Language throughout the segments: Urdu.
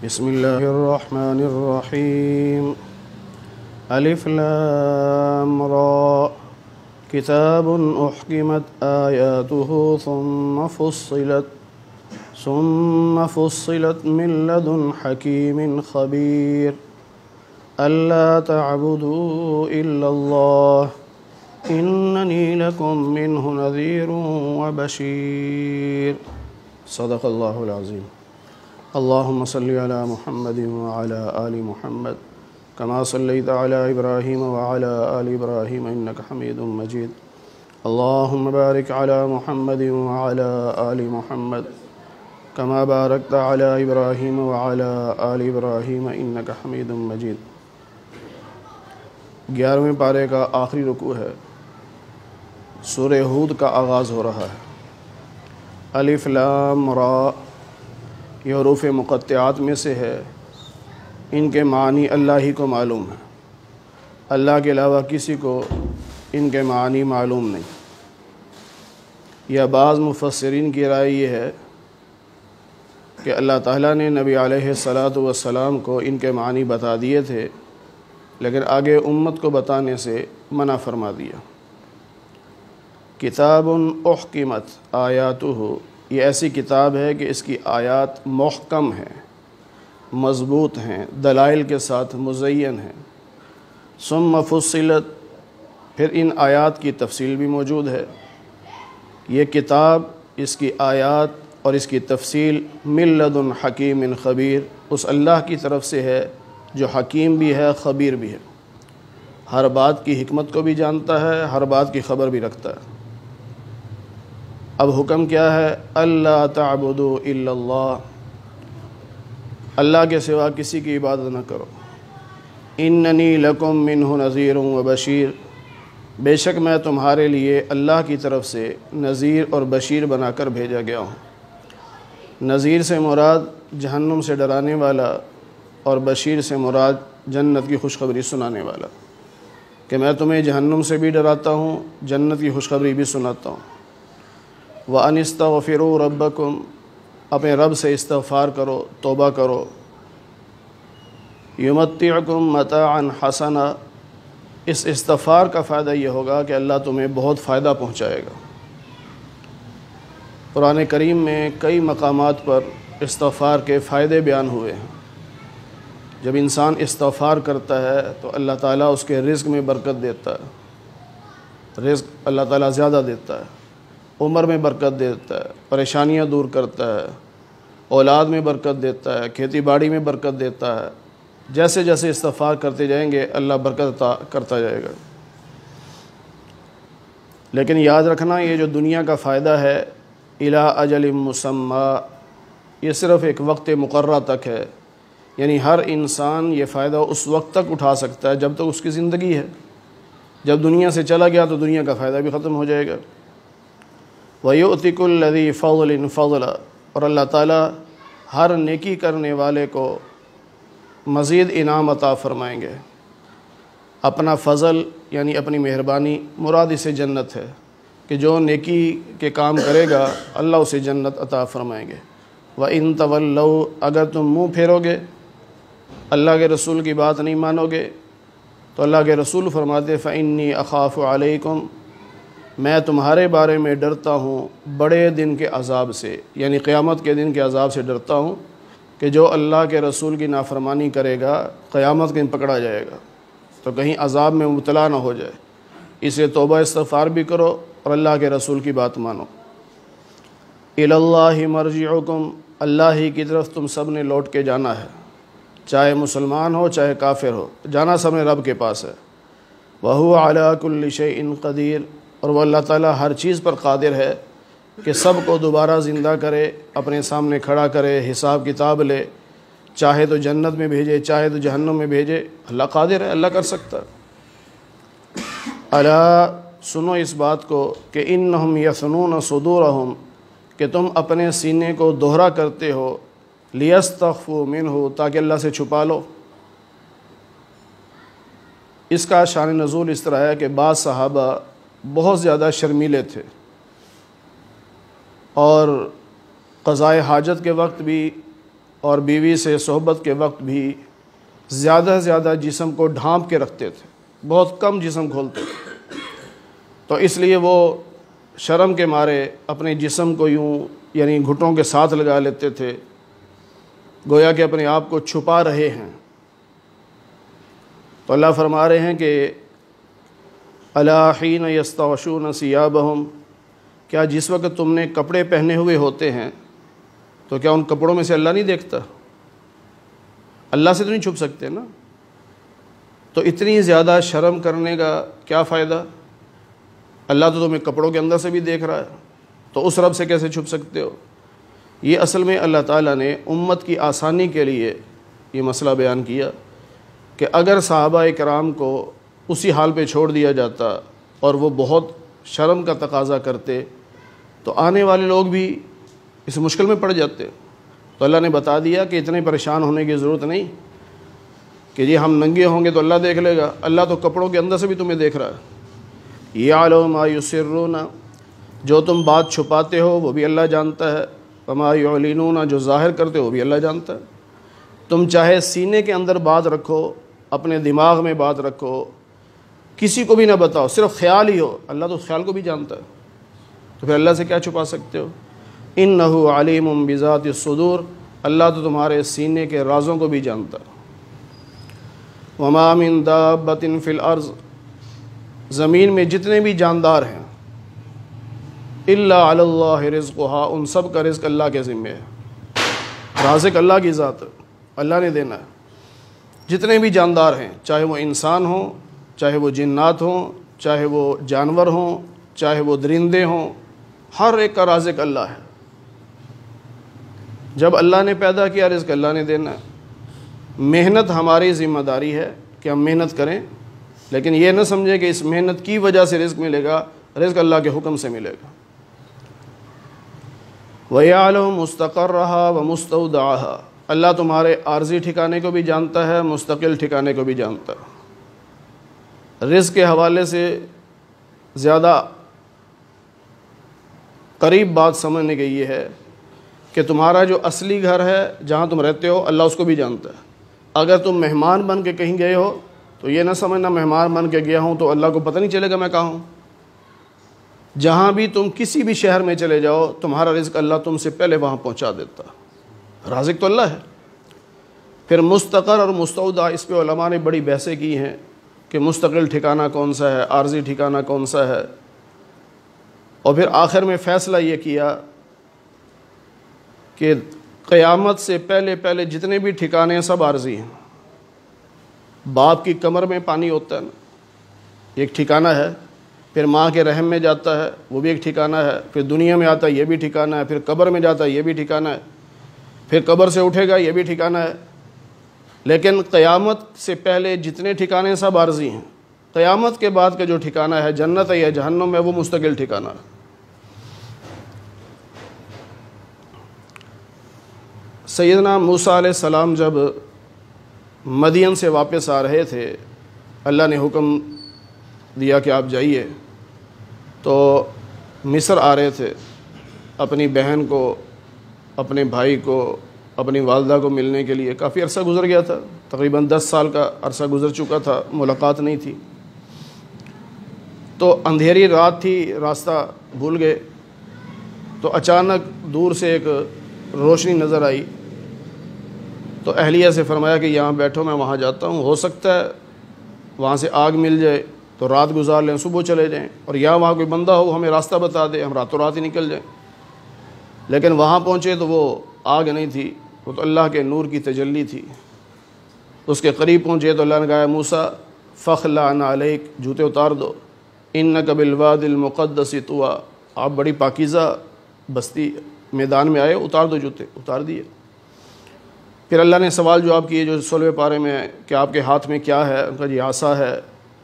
بسم الله الرحمن الرحيم ألف لام را كتاب أحكمت آياته ثم فصلت من لدن حكيم خبير ألا تعبدوا إلا الله إنني لكم منه نذير وبشير صدق الله العظيم اللهم صل على محمد وعلى آل محمد كما صليت على إبراهيم وعلى آل إبراهيم إنك حميد مجيد اللهم بارك على محمد وعلى آل محمد كما باركت على إبراهيم وعلى آل إبراهيم إنك حميد مجيد 11ویں پارے کا آخری رکوع ہے۔ سورہ ہود کا آغاز ہو رہا ہے۔ الف لام را یہ حروف مقطعات میں سے ہے، ان کے معنی اللہ ہی کو معلوم ہے، اللہ کے علاوہ کسی کو ان کے معنی معلوم نہیں۔ یا بعض مفسرین کی رائے یہ ہے کہ اللہ تعالیٰ نے نبی علیہ السلام کو ان کے معنی بتا دیے تھے، لیکن آگے امت کو بتانے سے منع فرما دیا۔ کتاب احکمت آیاتہ یہ ایسی کتاب ہے کہ اس کی آیات محکم ہیں، مضبوط ہیں، دلائل کے ساتھ مزین ہیں۔ ثم فصلت پھر ان آیات کی تفصیل بھی موجود ہے۔ یہ کتاب، اس کی آیات اور اس کی تفصیل من لدن حکیم خبیر اس اللہ کی طرف سے ہے جو حکیم بھی ہے، خبیر بھی ہے، ہر بات کی حکمت کو بھی جانتا ہے، ہر بات کی خبر بھی رکھتا ہے۔ اب حکم کیا ہے؟ اللہ تعبدوا الا اللہ، اللہ کے سوا کسی کی عبادت نہ کرو۔ اننی لکم منہ نذیر و بشیر، بے شک میں تمہارے لیے اللہ کی طرف سے نذیر اور بشیر بنا کر بھیجا گیا ہوں۔ نذیر سے مراد جہنم سے ڈرانے والا اور بشیر سے مراد جنت کی خوشخبری سنانے والا، کہ میں تمہیں جہنم سے بھی ڈراتا ہوں، جنت کی خوشخبری بھی سناتا ہوں۔ وَأَنِ اسْتَغْفِرُوا رَبَّكُمْ، اپنے رب سے استغفار کرو، توبہ کرو۔ يُمَتِّعْكُمْ مَتَاعًا حَسَنًا، اس استغفار کا فائدہ یہ ہوگا کہ اللہ تمہیں بہت فائدہ پہنچائے گا۔ قرآن کریم میں کئی مقامات پر استغفار کے فائدے بیان ہوئے ہیں۔ جب انسان استغفار کرتا ہے تو اللہ تعالیٰ اس کے رزق میں برکت دیتا ہے، رزق اللہ تعالیٰ زیادہ دیتا ہے، عمر میں برکت دیتا ہے، پریشانیاں دور کرتا ہے، اولاد میں برکت دیتا ہے، کھیتی باڑی میں برکت دیتا ہے۔ جیسے جیسے استغفار کرتے جائیں گے اللہ برکت عطا کرتا جائے گا۔ لیکن یاد رکھنا، یہ جو دنیا کا فائدہ ہے الی اجل مسمی، یہ صرف ایک وقت مقررہ تک ہے، یعنی ہر انسان یہ فائدہ اس وقت تک اٹھا سکتا ہے جب تک اس کی زندگی ہے۔ جب دنیا سے چلا گیا تو دنیا کا فائدہ بھی ختم ہو جائے گا۔ وَيُؤْتِ كُلَّ ذِي فَضْلٍ فَضْلًا، اور اللہ تعالیٰ ہر نیکی کرنے والے کو مزید انعام عطا فرمائیں گے۔ اپنا فضل یعنی اپنی مہربانی، مراد اسے جنت ہے، کہ جو نیکی کے کام کرے گا اللہ اسے جنت عطا فرمائیں گے۔ وَإِن تَوَلَّوْا، اگر تم منہ پھیرو گے، اللہ کے رسول کی بات نہیں مانو گے، تو اللہ کے رسول فرماتے فَإِنِّي أَخَافُ عَلَيْكُمْ، میں تمہارے بارے میں ڈرتا ہوں بڑے دن کے عذاب سے، یعنی قیامت کے دن کے عذاب سے ڈرتا ہوں، کہ جو اللہ کے رسول کی نافرمانی کرے گا قیامت کے دن پکڑا جائے گا، تو کہیں عذاب میں مبتلا نہ ہو جائے۔ اسے توبہ استغفار بھی کرو اور اللہ کے رسول کی بات مانو۔ الی اللہ مرجعکم، اللہ ہی کی طرف تم سب نے لوٹ کے جانا ہے، چاہے مسلمان ہو چاہے کافر ہو، جانا سب نے رب کے پاس ہے۔ وَهُوَ عَلَىٰ كُلِّ شَيْءٍ قَدِيرٌ، اور وہ اللہ تعالیٰ ہر چیز پر قادر ہے کہ سب کو دوبارہ زندہ کرے، اپنے سامنے کھڑا کرے، حساب کتاب لے، چاہے تو جنت میں بھیجے چاہے تو جہنم میں بھیجے، اللہ قادر ہے، اللہ کر سکتا ہے۔ الا، سنو اس بات کو کہ انہم یثنون صدورہم، کہ تم اپنے سینے کو دوہرا کرتے ہو، لیستخفوا منہ، تاکہ اللہ سے چھپا لو۔ اس کا شان نزول اس طرح ہے کہ بعض صحابہ بہت زیادہ شرمیلے تھے، اور قضائے حاجت کے وقت بھی اور بیوی سے صحبت کے وقت بھی زیادہ سے زیادہ جسم کو ڈھانپ کے رکھتے تھے، بہت کم جسم کھولتے تھے۔ تو اس لیے وہ شرم کے مارے اپنے جسم کو یوں یعنی گھٹنوں کے ساتھ لگا لیتے تھے، گویا کہ اپنے آپ کو چھپا رہے ہیں۔ تو اللہ فرما رہے ہیں کہ الا حین یستغشون ثیابہم، کیا جس وقت تم نے کپڑے پہنے ہوئے ہوتے ہیں تو کیا ان کپڑوں میں سے اللہ نہیں دیکھتا؟ اللہ سے تو نہیں چھپ سکتے نا، تو اتنی زیادہ شرم کرنے کا کیا فائدہ؟ اللہ تو تمہیں کپڑوں کے اندر سے بھی دیکھ رہا ہے، تو اس رب سے کیسے چھپ سکتے ہو؟ یہ اصل میں اللہ تعالیٰ نے امت کی آسانی کے لیے یہ مسئلہ بیان کیا کہ اگر صحابہ کرام کو اسی حال پہ چھوڑ دیا جاتا اور وہ بہت شرم کا تقاضا کرتے تو آنے والے لوگ بھی اس مشکل میں پڑ جاتے۔ تو اللہ نے بتا دیا کہ اتنے پریشان ہونے کی ضرورت نہیں کہ جی ہم ننگے ہوں گے تو اللہ دیکھ لے گا، اللہ تو کپڑوں کے اندر سے بھی تمہیں دیکھ رہا ہے۔ یعلم ما یسرون، جو تم بات چھپاتے ہو وہ بھی اللہ جانتا ہے، وما یعلنون، جو ظاہر کرتے ہو وہ بھی اللہ جانتا ہے۔ تم چاہے سینے کے اندر بات رکھو، اپنے دماغ میں بات رکھو، کسی کو بھی نہ بتاؤ، صرف خیال ہی ہو، اللہ تو خیال کو بھی جانتا ہے، تو پھر اللہ سے کیا چھپا سکتے ہو؟ انہ علیم بذات الصدور، اللہ تو تمہارے سینے کے رازوں کو بھی جانتا ہے۔ وما من دابۃ فی الارض، زمین میں جتنے بھی جاندار ہیں، الا علی اللہ رزقها، ان سب کا رزق اللہ کے ذمہ ہے، رازق اللہ کی ذات ہے، اللہ نے دینا ہے۔ جتنے بھی جاندار ہیں، چاہے وہ انسان ہوں، چاہے وہ جنات ہوں، چاہے وہ جانور ہوں، چاہے وہ درندے ہوں، ہر ایک کا رازق اللہ ہے۔ جب اللہ نے پیدا کیا رزق اللہ نے دینا ہے۔ محنت ہماری ذمہ داری ہے کہ ہم محنت کریں، لیکن یہ نہ سمجھیں کہ اس محنت کی وجہ سے رزق ملے گا، رزق اللہ کے حکم سے ملے گا۔ وَيَعْلَمُ مُسْتَقَرَّهَا وَمُسْتَوْدَعَهَا، اللہ تمہارے عارضی ٹھکانے کو بھی جانتا ہے، مستقل ٹھکانے کو بھی جانتا ہے۔ رزق کے حوالے سے زیادہ قریب بات سمجھنے کی یہ ہے کہ تمہارا جو اصلی گھر ہے جہاں تم رہتے ہو، اللہ اس کو بھی جانتا ہے۔ اگر تم مہمان بن کے کہیں گئے ہو تو یہ نہ سمجھنا مہمان بن کے گیا ہوں تو اللہ کو پتہ نہیں چلے گا میں کہاں ہوں۔ جہاں بھی تم کسی بھی شہر میں چلے جاؤ، تمہارا رزق اللہ تم سے پہلے وہاں پہنچا دیتا، رازق تو اللہ ہے۔ پھر مستقر اور مستودع، اس پہ علماء نے بڑی بحثیں کی ہیں کہ مستقل ٹھکانہ کون سا ہے، عارضی ٹھکانہ کون سا ہے، اور پھر آخر میں فیصلہ یہ کیا کہ قیامت سے پہلے پہلے جتنے بھی ٹھکانے ہیں سب عارضی ہیں۔ باپ کی کمر میں پانی ہوتا ہے نا، ایک ٹھکانہ ہے، پھر ماں کے رحم میں جاتا ہے وہ بھی ایک ٹھکانہ ہے، پھر دنیا میں آتا ہے یہ بھی ٹھکانہ ہے، پھر قبر میں جاتا ہے یہ بھی ٹھکانہ ہے، پھر قبر سے اٹھے گا یہ بھی ٹھکانہ ہے۔ لیکن قیامت سے پہلے جتنے ٹھکانے سب عارضی ہیں، قیامت کے بعد کا جو ٹھکانہ ہے جنت ہے یا جہنم ہے وہ مستقل ٹھکانہ ہے۔ سیدنا موسیٰ علیہ السلام جب مدین سے واپس آ رہے تھے، اللہ نے حکم دیا کہ آپ جائیے، تو مصر آ رہے تھے اپنی بہن کو، اپنے بھائی کو، اپنی والدہ کو ملنے کے لیے۔ کافی عرصہ گزر گیا تھا، تقریباً 10 سال کا عرصہ گزر چکا تھا، ملاقات نہیں تھی۔ تو اندھیری رات تھی، راستہ بھول گئے، تو اچانک دور سے ایک روشنی نظر آئی، تو اہلیہ سے فرمایا کہ یہاں بیٹھو میں وہاں جاتا ہوں، ہو سکتا ہے وہاں سے آگ مل جائے تو رات گزار لیں، صبح چلے جائیں، اور یا وہاں کوئی بندہ ہو ہمیں راستہ بتا دے، ہم راتوں رات ہی نکل جائیں۔ لیکن وہاں پہنچے تو وہ آگ نہیں تھی، وہ تو اللہ کے نور کی تجلی تھی۔ اس کے قریب پہنچے تو اللہ نے کہا موسیٰ فخلع علیک، جوتے اتار دو، انک بالوادی المقدس طویٰ، آپ بڑی پاکیزہ بستی میدان میں آئے، اتار دو جوتے، اتار دیے۔ پھر اللہ نے سوال جواب کیے جو 16ویں پارے میں ہے کہ آپ کے ہاتھ میں کیا ہے؟ ان کا جی عصا ہے۔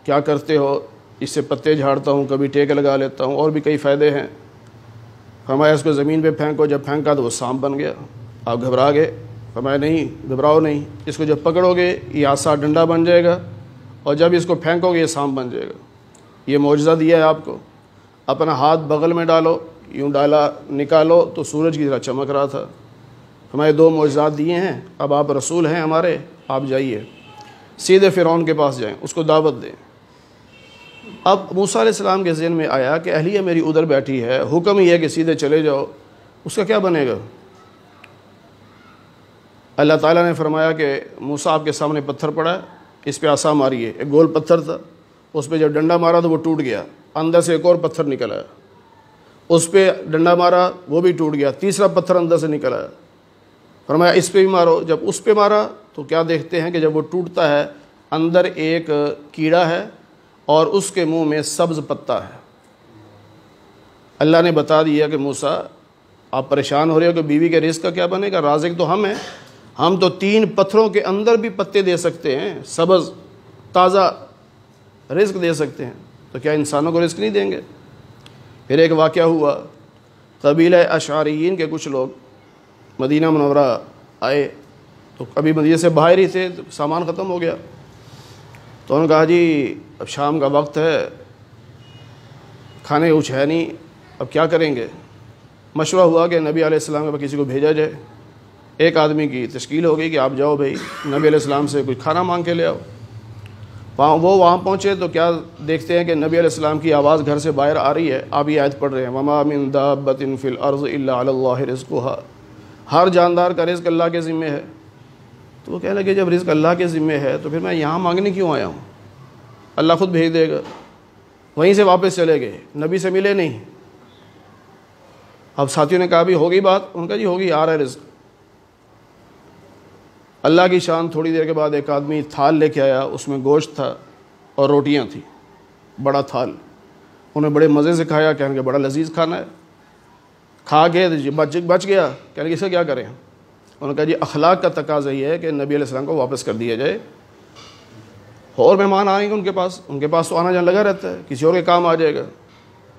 کیا کرتے ہو؟ اس سے پتے جھاڑتا ہوں، کبھی ٹیک لگا لیتا ہوں، اور بھی کئی فائدے ہیں۔ فرمایا اس کو زمین پہ پھینکو، جب پھینکا تو وہ سانپ بن گیا، آپ گھبرا گئے۔ فرمایا نہیں گھبراؤ نہیں، اس کو جب پکڑو گے یہ عصا ڈنڈا بن جائے گا، اور جب اس کو پھینکو گے یہ سانپ بن جائے گا۔ یہ معجزہ دیا ہے آپ کو، اپنا ہاتھ بغل میں ڈالو، یوں ڈالا نکالو تو سورج کی طرح چمک رہا تھا۔ ہمارے 2 معجزات دیے ہیں، اب آپ رسول ہیں ہمارے، آپ جائیے سیدھے فرعون کے پاس جائیں، اس کو دعوت دیں۔ اب موسیٰ علیہ السلام کے ذہن میں آیا کہ اہلیہ میری ادھر بیٹھی ہے، حکم ہی ہے کہ سیدھے چلے جاؤ، اس کا کیا بنے گا؟ اللہ تعالیٰ نے فرمایا کہ موسیٰ آپ کے سامنے پتھر پڑا ہے، اس پہ عصا ماریے۔ ایک گول پتھر تھا، اس پہ جب ڈنڈا مارا تو وہ ٹوٹ گیا، اندر سے ایک اور پتھر نکل آیا، اس پہ ڈنڈا مارا وہ بھی ٹوٹ گیا، تیسرا پتھر اندر سے نکل آیا۔ فرمایا اس پہ بھی مارو۔ جب اس پہ مارا تو کیا دیکھتے ہیں کہ جب وہ ٹوٹتا ہے اندر ایک کیڑا ہے اور اس کے منہ میں سبز پتا ہے۔ اللہ نے بتا دیا کہ موسیٰ آپ پریشان ہو رہے ہو کہ بیوی کے رزق کا کیا بنے گا، رازق تو ہم ہیں، ہم تو 3 پتھروں کے اندر بھی پتے دے سکتے ہیں، سبز تازہ رزق دے سکتے ہیں، تو کیا انسانوں کو رزق نہیں دیں گے؟ پھر ایک واقعہ ہوا، قبیلہ اشعریین کے کچھ لوگ مدینہ منورہ آئے، تو ابھی مدینہ سے باہر ہی تھے، سامان ختم ہو گیا، تو انہوں نے کہا جی اب شام کا وقت ہے، کھانے کچھ ہے نہیں، اب کیا کریں گے؟ مشورہ ہوا کہ نبی علیہ السلام کے پاس کسی کو بھیجا جائے۔ ایک آدمی کی تشکیل ہو گئی کہ آپ جاؤ بھائی نبی علیہ السلام سے کچھ کھانا مانگ کے لے آؤ۔ وہ وہاں پہنچے تو کیا دیکھتے ہیں کہ نبی علیہ السلام کی آواز گھر سے باہر آ رہی ہے، آپ یہ آیت پڑھ رہے ہیں، وَمَا مِن دَابَّةٍ فِي الْأَرْضِ إِلَّا عَلَى اللَّهِ رِزْقُهَا، ہر جاندار کا رزق اللہ کے ذمے ہے۔ تو وہ کہنے لگے جب رزق اللہ کے ذمے ہے تو پھر میں یہاں مانگنے کیوں آیا ہوں، اللہ خود بھیج دے گا۔ وہیں سے واپس چلے گئے، نبی سے ملے نہیں۔ اب ساتھیوں نے کہا بھی ہوگی بات، ان کا جی ہوگی، آ رہا ہے رزق۔ اللہ کی شان، تھوڑی دیر کے بعد ایک آدمی تھال لے کے آیا، اس میں گوشت تھا اور روٹیاں تھیں، بڑا تھال، انہیں بڑے مزے سے کھایا، کہنے کہ بڑا لذیذ کھانا ہے، کھا کے بچ گیا، کہنے کہ اسے کیا کریں؟ انہوں نے کہا جی اخلاق کا تقاضا یہ ہے کہ نبی علیہ السلام کو واپس کر دیا جائے، اور مہمان آئیں گے ان کے پاس تو آنا جانا لگا رہتا ہے، کسی اور کے کام آ جائے گا۔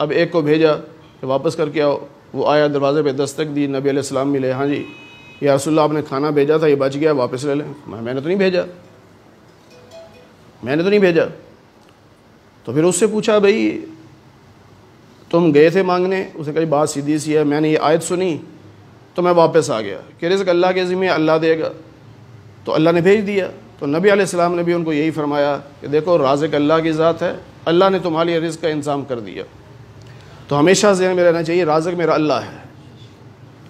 اب ایک کو بھیجا کہ واپس کر کے آؤ، وہ آیا، دروازے پہ دستک دی، نبی علیہ السلام ملے، ہاں جی یا رسول اللہ آپ نے کھانا بھیجا تھا، یہ بچ گیا، واپس لے لیں۔ میں نے تو نہیں بھیجا۔ تو پھر اس سے پوچھا بھائی تم گئے تھے مانگنے؟ اس نے کہا بات سیدھی سی ہے، میں نے یہ آیت سنی تو میں واپس آ گیا کہ رزق اللہ کے ذمہ اللہ دے گا، تو اللہ نے بھیج دیا۔ تو نبی علیہ السلام نے بھی ان کو یہی فرمایا کہ دیکھو رازق اللہ کی ذات ہے، اللہ نے تمہارے لیے رزق کا انتظام کر دیا۔ تو ہمیشہ ذہن میں رہنا چاہیے رازق میرا اللہ ہے،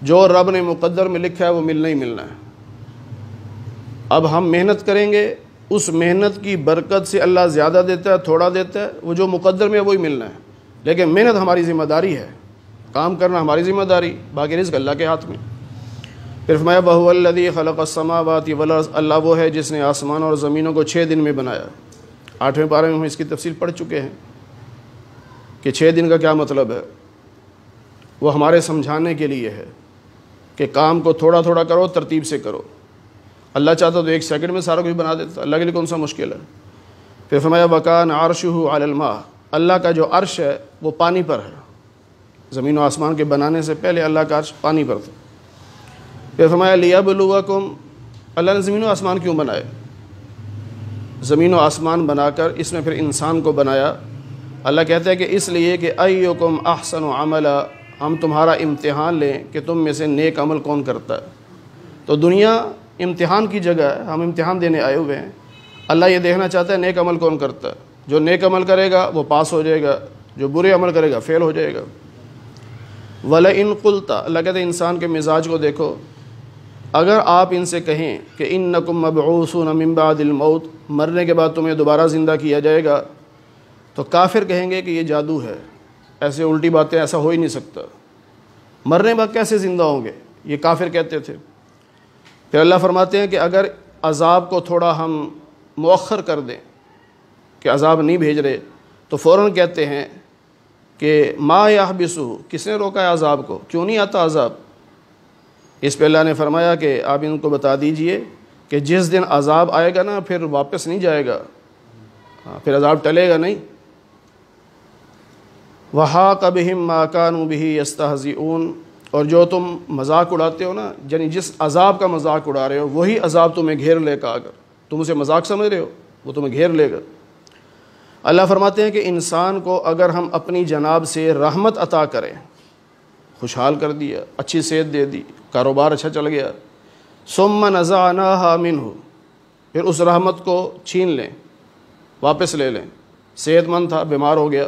جو رب نے مقدر میں لکھا ہے وہ ملنا ہی ملنا ہے۔ اب ہم محنت کریں گے، اس محنت کی برکت سے اللہ زیادہ دیتا ہے تھوڑا دیتا ہے، وہ جو مقدر میں ہے وہی ملنا ہے، لیکن محنت ہماری ذمہ داری ہے، کام کرنا ہماری ذمہ داری، باقی رزق اللہ کے ہاتھ میں۔ پھر فرمایا وَهُوَ الَّذِي خَلَقَ السَّمَاوَاتِ وَالْأَرْضَ، اللہ وہ ہے جس نے آسمان اور زمینوں کو 6 دن میں بنایا۔ 8ویں پارے میں ہم اس کی تفصیل پڑھ چکے ہیں کہ 6 دن کا کیا مطلب ہے، وہ ہمارے سمجھانے کے لیے ہے کہ کام کو تھوڑا تھوڑا کرو، ترتیب سے کرو۔ اللہ چاہتا تو 1 سیکنڈ میں سارا کچھ بنا دیتا، اللہ کے لیے کون سا مشکل ہے۔ پھر فرمایا وَكَانَ عَرْشُهُ عَلَى الْمَاءِ، اللہ کا جو عرش ہے وہ پانی پر ہے، زمین و آسمان کے بنانے سے پہلے اللہ کا عرش پانی پر تھا۔ پھر فرمایا لِيَبْلُوَكُمْ، اللہ نے زمین و آسمان کیوں بنائے؟ زمین و آسمان بنا کر اس میں پھر انسان کو بنایا، اللہ کہتا ہے کہ اس لیے کہ اَيُّكُمْ أَحْسَنُ عَمَلًا، ہم تمہارا امتحان لیں کہ تم میں سے نیک عمل کون کرتا ہے۔ تو دنیا امتحان کی جگہ ہے، ہم امتحان دینے آئے ہوئے ہیں، اللہ یہ دیکھنا چاہتا ہے نیک عمل کون کرتا ہے، جو نیک عمل کرے گا وہ پاس ہو جائے گا، جو برے عمل کرے گا فیل ہو جائے گا۔ وَلَئِن قُلْتَ، اللہ کہتے ہیں انسان کے مزاج کو دیکھو، اگر آپ ان سے کہیں کہ اِنَّكُمْ مَبْعُوثُونَ مِن بَعْدِ الْمَوْتِ، مرنے کے بعد تمہیں دوبارہ زندہ کیا جائے گا، تو کافر کہیں گے کہ یہ جادو ہے، ایسے الٹی باتیں، ایسا ہو ہی نہیں سکتا، مرنے بعد کیسے زندہ ہوں گے، یہ کافر کہتے تھے۔ پھر اللہ فرماتے ہیں کہ اگر عذاب کو تھوڑا ہم مؤخر کر دیں کہ عذاب نہیں بھیج رہے، تو فوراً کہتے ہیں کہ ما یحبسہ، کس نے روکا ہے عذاب کو، کیوں نہیں آتا عذاب؟ اس پہ اللہ نے فرمایا کہ آپ ان کو بتا دیجئے کہ جس دن عذاب آئے گا نا پھر واپس نہیں جائے گا، پھر عذاب ٹلے گا نہیں۔ وَحَاقَ بِهِم مَّا كَانُوا بِهِ يَسْتَهْزِئُونَ، اور جو تم مذاق اڑاتے ہو نا، یعنی جس عذاب کا مذاق اڑا رہے ہو وہی عذاب تمہیں گھیر لے گا، اگر تم اسے مذاق سمجھ رہے ہو وہ تمہیں گھیر لے گا۔ اللہ فرماتے ہیں کہ انسان کو اگر ہم اپنی جناب سے رحمت عطا کریں، خوشحال کر دیا، اچھی صحت دے دی، کاروبار اچھا چل گیا، ثم نزعناها منه، پھر اس رحمت کو چھین لیں، واپس لے لیں۔ صحت مند تھا، بیمار ہو گیا،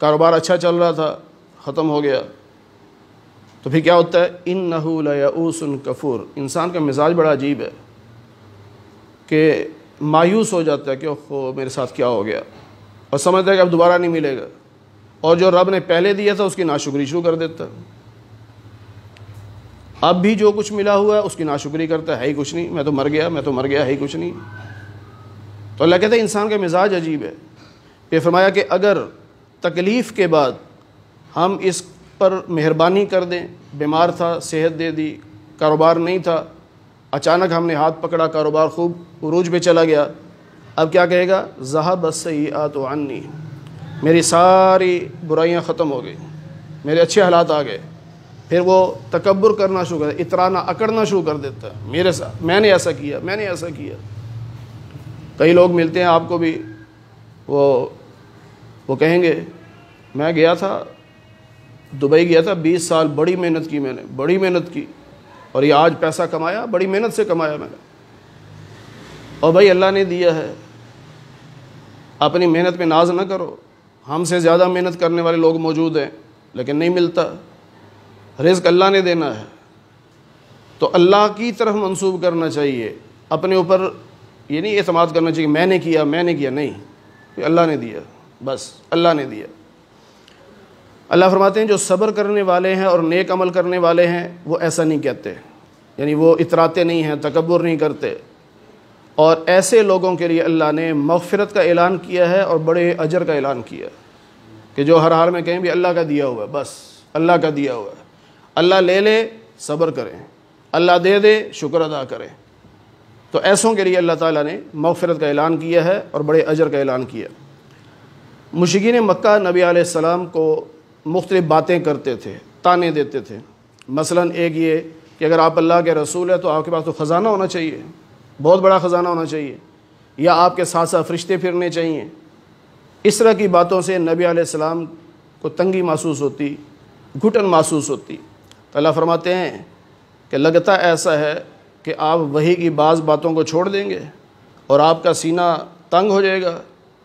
کاروبار اچھا چل رہا تھا، ختم ہو گیا، تو پھر کیا ہوتا ہے؟ انه لیئوس کفور، انسان کا مزاج بڑا عجیب ہے کہ مایوس ہو جاتا ہے کہ اوہ میرے ساتھ کیا ہو گیا، اور سمجھتا ہے کہ اب دوبارہ نہیں ملے گا، اور جو رب نے پہلے دیا تھا اس کی ناشکری شروع کر دیتا ہے۔ اب بھی جو کچھ ملا ہوا ہے اس کی ناشکری کرتا ہے ہی کچھ نہیں، میں تو مر گیا ہے ہی کچھ نہیں۔ تو اللہ کہتا ہے انسان کا مزاج عجیب ہے۔ پھر فرمایا کہ اگر تکلیف کے بعد ہم اس پر مہربانی کر دیں، بیمار تھا صحت دے دی، کاروبار نہیں تھا، اچانک ہم نے ہاتھ پکڑا، کاروبار خوب عروج پہ چلا گیا، اب کیا کہے گا؟ ذہب السیئات عنی، میری ساری برائیاں ختم ہو گئی، میرے اچھے حالات آ گئے۔ پھر وہ تکبر کرنا شروع کر، اترانا اکڑنا شروع کر دیتا ہے، میرے ساتھ میں نے ایسا کیا۔ کئی لوگ ملتے ہیں آپ کو بھی، وہ کہیں گے میں گیا تھا دبئی، گیا تھا 20 سال، بڑی محنت کی میں نے، بڑی محنت کی، اور یہ آج پیسہ کمایا، بڑی محنت سے کمایا میں نے۔ اور بھائی اللہ نے دیا ہے، اپنی محنت پہ ناز نہ کرو، ہم سے زیادہ محنت کرنے والے لوگ موجود ہیں لیکن نہیں ملتا، رزق اللہ نے دینا ہے، تو اللہ کی طرف منسوب کرنا چاہیے، اپنے اوپر یہ نہیں اعتماد کرنا چاہیے میں نے کیا نہیں، اللہ نے دیا، بس اللہ نے دیا۔ اللہ فرماتے ہیں جو صبر کرنے والے ہیں اور نیک عمل کرنے والے ہیں وہ ایسا نہیں کہتے، یعنی وہ اتراتے نہیں ہیں، تکبر نہیں کرتے، اور ایسے لوگوں کے لیے اللہ نے مغفرت کا اعلان کیا ہے اور بڑے اجر کا اعلان کیا کہ جو ہر حال میں کہیں بھی اللہ کا دیا ہوا ہے، بس اللہ کا دیا ہوا ہے، اللہ لے لے صبر کریں، اللہ دے دے شکر ادا کریں۔ تو ایسوں کے لیے اللہ تعالیٰ نے مغفرت کا اعلان کیا ہے اور بڑے اجر کا اعلان کیا۔ مشرکین مکہ نبی علیہ السلام کو مختلف باتیں کرتے تھے، تانے دیتے تھے، مثلا ایک یہ کہ اگر آپ اللہ کے رسول ہیں تو آپ کے پاس تو خزانہ ہونا چاہیے، بہت بڑا خزانہ ہونا چاہیے، یا آپ کے ساتھ ساتھ فرشتے پھرنے چاہیے۔ اس طرح کی باتوں سے نبی علیہ السلام کو تنگی محسوس ہوتی، گھٹن محسوس ہوتی۔ تو اللہ فرماتے ہیں کہ لگتا ایسا ہے کہ آپ وحی کی بعض باتوں کو چھوڑ دیں گے اور آپ کا سینہ تنگ ہو جائے گا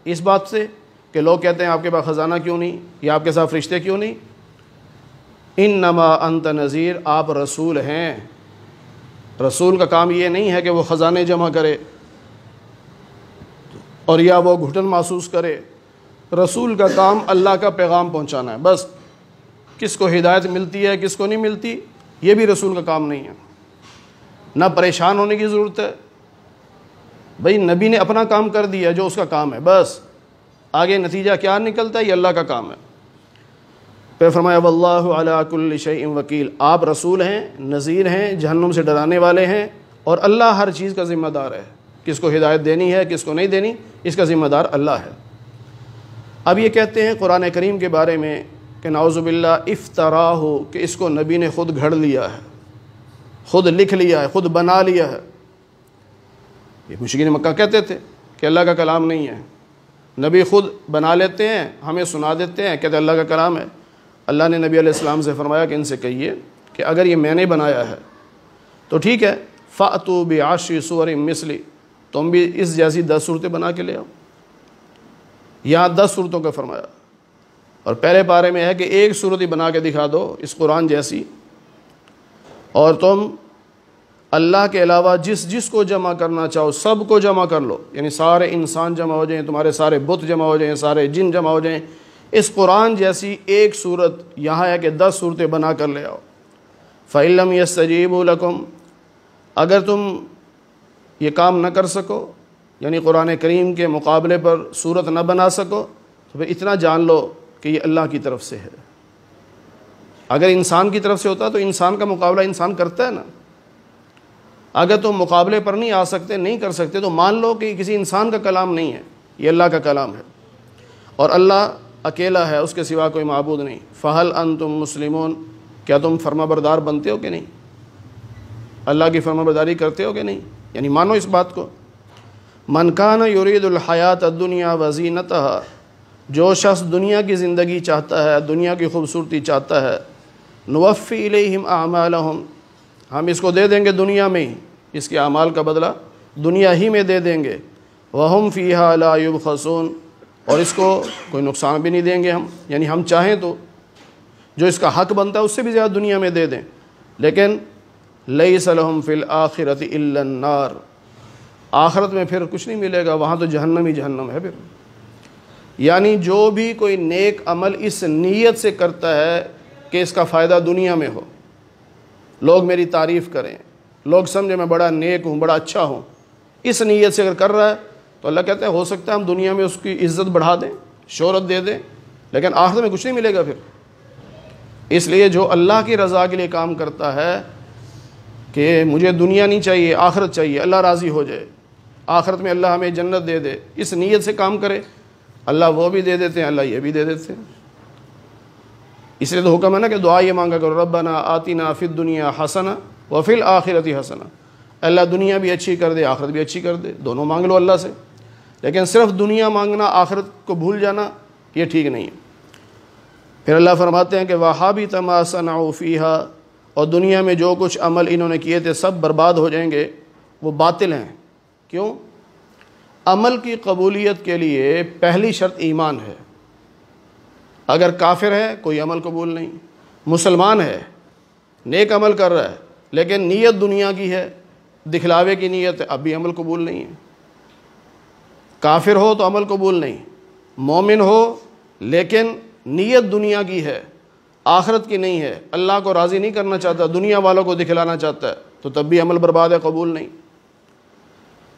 اس بات سے کہ لوگ کہتے ہیں آپ کے پاس خزانہ کیوں نہیں، یا آپ کے ساتھ فرشتے کیوں نہیں۔ انما انت نذیر، آپ رسول ہیں، رسول کا کام یہ نہیں ہے کہ وہ خزانے جمع کرے اور یا وہ گھٹن محسوس کرے، رسول کا کام اللہ کا پیغام پہنچانا ہے، بس کس کو ہدایت ملتی ہے کس کو نہیں ملتی یہ بھی رسول کا کام نہیں ہے، نہ پریشان ہونے کی ضرورت ہے، بھئی نبی نے اپنا کام کر دیا جو اس کا کام ہے، بس آگے نتیجہ کیا نکلتا ہے یہ اللہ کا کام ہے۔ پھر فرمایا واللہ علی کل شیء وکیل، آپ رسول ہیں، نذیر ہیں، جہنم سے ڈرانے والے ہیں، اور اللہ ہر چیز کا ذمہ دار ہے، کس کو ہدایت دینی ہے کس کو نہیں دینی اس کا ذمہ دار اللہ ہے۔ اب یہ کہتے ہیں قرآن کریم کے بارے میں کہ نعوذ باللہ افتراہ ہو، کہ اس کو نبی نے خود گھڑ لیا ہے، خود لکھ لیا ہے، خود بنا لیا ہے۔ یہ مشرکین مکہ کہتے تھے کہ اللہ کا کلام نہیں ہے، نبی خود بنا لیتے ہیں، ہمیں سنا دیتے ہیں، کہتے ہیں اللہ کا کلام ہے۔ اللہ نے نبی علیہ السلام سے فرمایا کہ ان سے کہیے کہ اگر یہ میں نے بنایا ہے تو ٹھیک ہے، فَأْتُوا بِعَشْرِ سُوَرٍ مِثْلِهِ، تم بھی اس جیسی 10 صورتیں بنا کے لے آؤ۔ یہاں 10 صورتوں کا فرمایا، اور پہلے پارے میں ہے کہ ایک صورت ہی بنا کے دکھا دو اس قرآن جیسی، اور تم اللہ کے علاوہ جس کو جمع کرنا چاہو سب کو جمع کر لو، یعنی سارے انسان جمع ہو جائیں، تمہارے سارے بت جمع ہو جائیں، سارے جن جمع ہو جائیں، اس قرآن جیسی ایک صورت یہاں ہے کہ 10 صورتیں بنا کر لے آؤ۔ فَإِن لَّمْ يَسْتَجِيبُوا لَكُمْ، اگر تم یہ کام نہ کر سکو، یعنی قرآن کریم کے مقابلے پر صورت نہ بنا سکو، تو پھر اتنا جان لو کہ یہ اللہ کی طرف سے ہے۔ اگر انسان کی طرف سے ہوتا تو انسان کا مقابلہ انسان کرتا ہے نا، اگر تم مقابلے پر نہیں آ سکتے، نہیں کر سکتے، تو مان لو کہ کسی انسان کا کلام نہیں ہے، یہ اللہ کا کلام ہے، اور اللہ اکیلا ہے، اس کے سوا کوئی معبود نہیں۔ فَهَلْ أَنْتُمْ مُسْلِمُونَ، کیا تم فرما بردار بنتے ہو کہ نہیں، اللہ کی فرما برداری کرتے ہو کہ نہیں، یعنی مانو اس بات کو۔ مَنْ كَانَ يُرِيدُ الْحَيَاةَ الدُّنْيَا وَزِينَتَهَا، جو شخص دنیا کی زندگی چاہتا ہے، دنیا کی خوبصورتی چاہتا ہے، نُوَفِّي إِلَيْهِمْ أَعْمَالَهُمْ، ہم اس کو دے دیں گے دنیا میں ہی، اس کے اعمال کا بدلہ دنیا ہی میں دے دیں گے۔ وَهُمْ فِيهَا لَا يُبْخَسُونَ، اور اس کو کوئی نقصان بھی نہیں دیں گے ہم، یعنی ہم چاہیں تو جو اس کا حق بنتا ہے اس سے بھی زیادہ دنیا میں دے دیں، لیکن لَيْسَ لَهُمْ فِي الْآخِرَةِ إِلَّا النَّارُ، آخرت میں پھر کچھ نہیں ملے گا، وہاں تو جہنم ہی جہنم ہے پھر۔ یعنی جو بھی کوئی نیک عمل اس نیت سے کرتا ہے کہ اس کا فائدہ دنیا میں ہو، لوگ میری تعریف کریں، لوگ سمجھیں میں بڑا نیک ہوں، بڑا اچھا ہوں، اس نیت سے اگر کر رہا ہے تو اللہ کہتے ہیں ہو سکتا ہے ہم دنیا میں اس کی عزت بڑھا دیں، شہرت دے دیں، لیکن آخرت میں کچھ نہیں ملے گا پھر۔ اس لیے جو اللہ کی رضا کے لیے کام کرتا ہے کہ مجھے دنیا نہیں چاہیے، آخرت چاہیے، اللہ راضی ہو جائے، آخرت میں اللہ ہمیں جنت دے دے، اس نیت سے کام کرے، اللہ وہ بھی دے دیتے ہیں، اللہ یہ بھی دے دیتے ہیں۔ اس لیے تو حکم ہے نا کہ دعا یہ مانگا کرو، ربنا آتنا فی الدنیا حسنہ وفی الآخرۃ حسنہ، اللہ دنیا بھی اچھی کر دے، آخرت بھی اچھی کر دے، دونوں مانگ لو اللہ سے۔ لیکن صرف دنیا مانگنا، آخرت کو بھول جانا، یہ ٹھیک نہیں ہے۔ پھر اللہ فرماتے ہیں کہ وَحَبِطَ مَا صَنَعُوا فِيهَا، اور دنیا میں جو کچھ عمل انہوں نے کیے تھے سب برباد ہو جائیں گے، وہ باطل ہیں۔ کیوں؟ عمل کی قبولیت کے لیے پہلی شرط ایمان ہے۔ اگر کافر ہے کوئی عمل قبول نہیں، مسلمان ہے، نیک عمل کر رہا ہے، لیکن نیت دنیا کی ہے، دکھلاوے کی نیت ہے، اب بھی عمل قبول نہیں ہے۔ کافر ہو تو عمل قبول نہیں، مومن ہو لیکن نیت دنیا کی ہے، آخرت کی نہیں ہے، اللہ کو راضی نہیں کرنا چاہتا، دنیا والوں کو دکھلانا چاہتا ہے، تو تب بھی عمل برباد ہے، قبول نہیں۔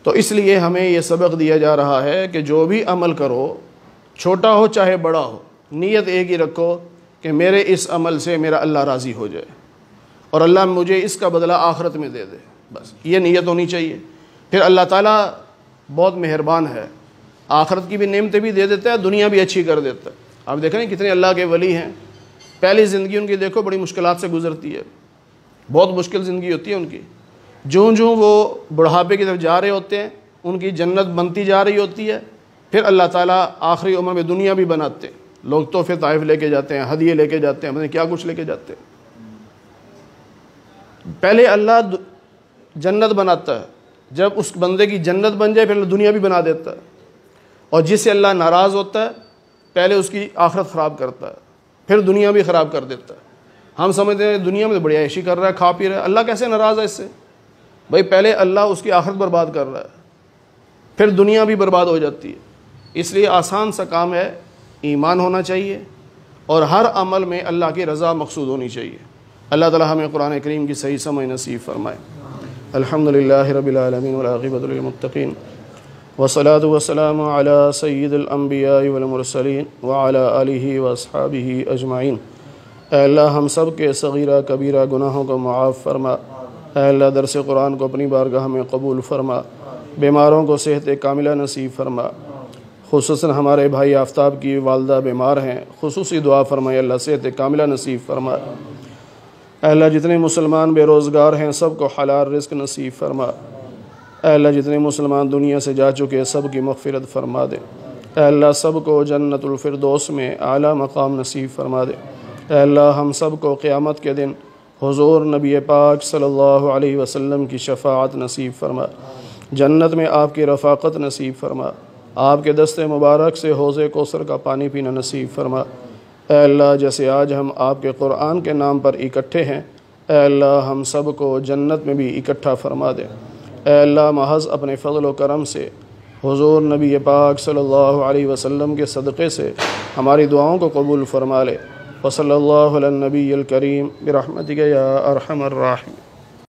تو اس لیے ہمیں یہ سبق دیا جا رہا ہے کہ جو بھی عمل کرو، چھوٹا ہو چاہے بڑا ہو، نیت ایک ہی رکھو کہ میرے اس عمل سے میرا اللہ راضی ہو جائے اور اللہ مجھے اس کا بدلہ آخرت میں دے دے، بس یہ نیت ہونی چاہیے۔ پھر اللہ تعالیٰ بہت مہربان ہے، آخرت کی بھی نعمتیں بھی دے دیتا ہے، دنیا بھی اچھی کر دیتا ہے۔ آپ دیکھ رہے ہیں کتنے اللہ کے ولی ہیں، پہلی زندگی ان کی دیکھو بڑی مشکلات سے گزرتی ہے، بہت مشکل زندگی ہوتی ہے ان کی، جوں جوں وہ بڑھاپے کی طرف جا رہے ہوتے ہیں ان کی جنت بنتی جا رہی ہوتی ہے، پھر اللہ تعالیٰ آخری عمر میں دنیا بھی بناتے ہیں، لوگ تحفے طائف لے کے جاتے ہیں، ہدیے لے کے جاتے ہیں، پتہ نہیں کیا کچھ لے کے جاتے ہیں۔ پہلے اللہ جنت بناتا ہے، جب اس بندے کی جنت بن جائے پھر اللہ دنیا بھی بنا دیتا ہے، اور جس سے اللہ ناراض ہوتا ہے پہلے اس کی آخرت خراب کرتا ہے، پھر دنیا بھی خراب کر دیتا ہے۔ ہم سمجھتے ہیں دنیا میں تو بڑی عیشی کر رہا ہے، کھا پی رہا ہے، اللہ کیسے ناراض ہے اس سے؟ بھائی پہلے اللہ اس کی آخرت برباد کر رہا ہے، پھر دنیا بھی برباد ہو جاتی ہے۔ اس لیے آسان سا کام ہے، ایمان ہونا چاہیے اور ہر عمل میں اللہ کی رضا مقصود ہونی چاہیے۔ اللہ تعالیٰ ہمیں قرآن کریم کی صحیح سمجھ نصیب فرمائے۔ الحمدللہ رب العالمین والعاقبۃ للمتقین والصلاۃ والسلام علی سید الانبیاء والمرسلین وعلی آلہ واصحابہ اجمعین۔ اے اللہ ہم سب کے صغیرہ کبیرہ گناہوں کو معاف فرما۔ اے اللہ درس قرآن کو اپنی بارگاہ میں قبول فرما، بیماروں کو صحت کاملہ نصیب فرما، خصوصاً ہمارے بھائی آفتاب کی والدہ بیمار ہیں، خصوصی دعا فرمائے اللہ صحت کاملہ نصیب فرما۔ اے اللہ جتنے مسلمان بے روزگار ہیں سب کو حلال رزق نصیب فرما۔ اے اللہ جتنے مسلمان دنیا سے جا چکے سب کی مغفرت فرما دے۔ اے اللہ سب کو جنت الفردوس میں اعلیٰ مقام نصیب فرما دے۔ اے اللہ ہم سب کو قیامت کے دن حضور نبی پاک صلی اللہ علیہ وسلم کی شفاعت نصیب فرما، جنت میں آپ کی رفاقت نصیب فرما، آپ کے دست مبارک سے حوض کوثر کا پانی پینا نصیب فرما۔ اے اللہ جیسے آج ہم آپ کے قرآن کے نام پر اکٹھے ہیں، اے اللہ ہم سب کو جنت میں بھی اکٹھا فرما دے۔ اے اللہ محض اپنے فضل و کرم سے حضور نبی پاک صلی اللہ علیہ وسلم کے صدقے سے ہماری دعاؤں کو قبول فرما لے۔ وصلی اللہ علی النبی الکریم برحمتک یا ارحم الراحمین۔